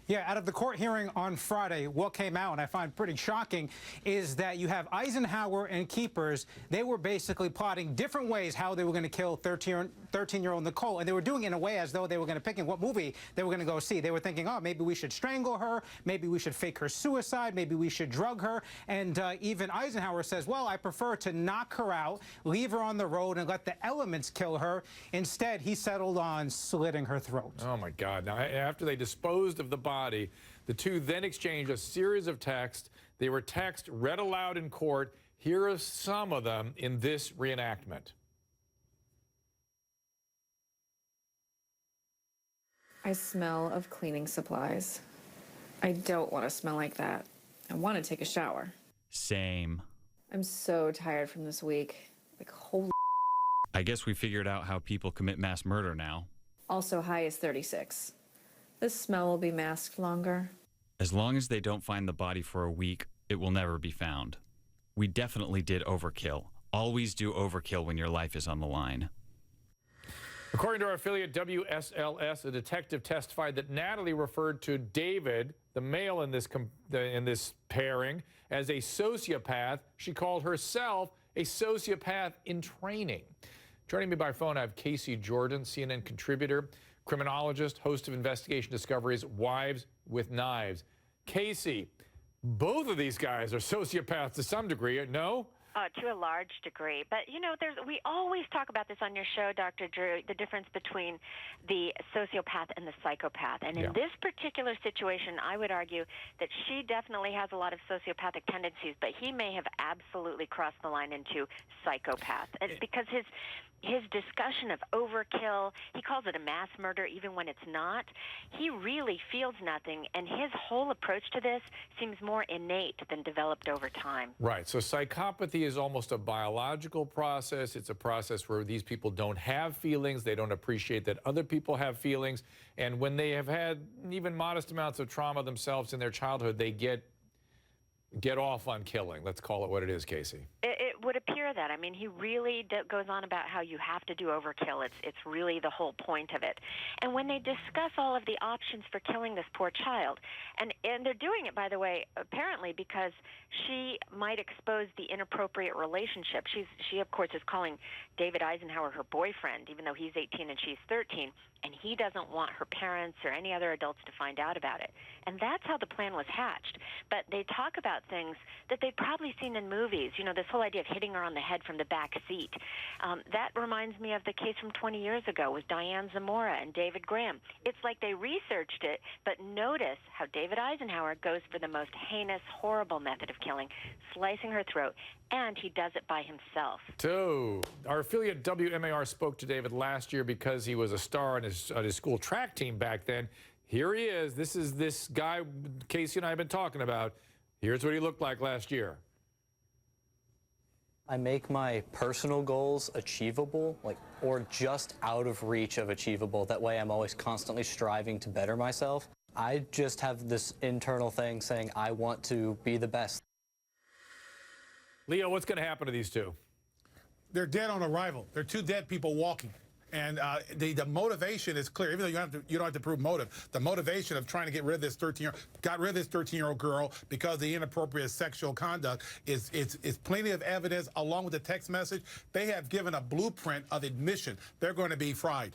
Yeah, out of the court hearing on Friday, what came out, and I find pretty shocking, is that you have Eisenhauer and Keepers. They were basically plotting different ways how they were going to kill 13-year-old Nicole, and they were doing it in a way as though they were going to pick what movie they were going to go see. They were thinking, oh, maybe we should strangle her, maybe we should fake her suicide, maybe we should drug her, and even Eisenhauer says, well, I prefer to knock her out, leave her on the road, and let the elements kill her. Instead, he settled on slitting her throat. Oh, my God. Now, after they disposed of the body, the two then exchanged a series of texts. They were texts read aloud in court. Here are some of them in this reenactment. I smell of cleaning supplies. I don't want to smell like that. I want to take a shower. Same. I'm so tired from this week. Like, holy. I guess we figured out how people commit mass murder now. Also, high is 36. The smell will be masked longer. As long as they don't find the body for a week, it will never be found. We definitely did overkill. Always do overkill when your life is on the line. According to our affiliate WSLS, a detective testified that Natalie referred to David, the male in this pairing, as a sociopath. She called herself a sociopath in training. Joining me by phone, I have Casey Jordan, CNN contributor, criminologist, host of Investigation Discovery's Wives with Knives. Casey, both of these guys are sociopaths to some degree, no? To a large degree. But, you know, we always talk about this on your show, Dr. Drew, the difference between the sociopath and the psychopath. And in this particular situation, I would argue that she definitely has a lot of sociopathic tendencies, but he may have absolutely crossed the line into psychopath. It's because his discussion of overkill, he calls it a mass murder even when it's not. He really feels nothing, and his whole approach to this seems more innate than developed over time. Right. So psychopathy is almost a biological process. It's a process where these people don't have feelings. They don't appreciate that other people have feelings. And when they have had even modest amounts of trauma themselves in their childhood, they get off on killing. Let's call it what it is, Casey. It would appear that. I mean, he really goes on about how you have to do overkill. It's really the whole point of it. And when they discuss all of the options for killing this poor child, and they're doing it, by the way, apparently because she might expose the inappropriate relationship. She, of course, is calling David Eisenhauer her boyfriend, even though he's 18 and she's 13, and he doesn't want her parents or any other adults to find out about it. And that's how the plan was hatched. But they talk about things that they've probably seen in movies. You know, this whole idea of hitting her on the head from the back seat. That reminds me of the case from 20 years ago with Diane Zamora and David Graham. It's like they researched it, but notice how David Eisenhauer goes for the most heinous, horrible method of killing, slicing her throat, and he does it by himself. So, our affiliate WMAR spoke to David last year because he was a star on his school track team back then. Here he is. This is this guy Casey and I have been talking about. Here's what he looked like last year. I make my personal goals achievable, or just out of reach of achievable. That way I'm always constantly striving to better myself. I just have this internal thing saying I want to be the best. Leo, what's going to happen to these two? They're dead on arrival. They're two dead people walking. And the motivation is clear, even though you don't have to prove motive. The motivation of trying to get rid of this 13-year-old girl because of the inappropriate sexual conduct is plenty of evidence along with the text message. They have given a blueprint of admission. They're going to be fried.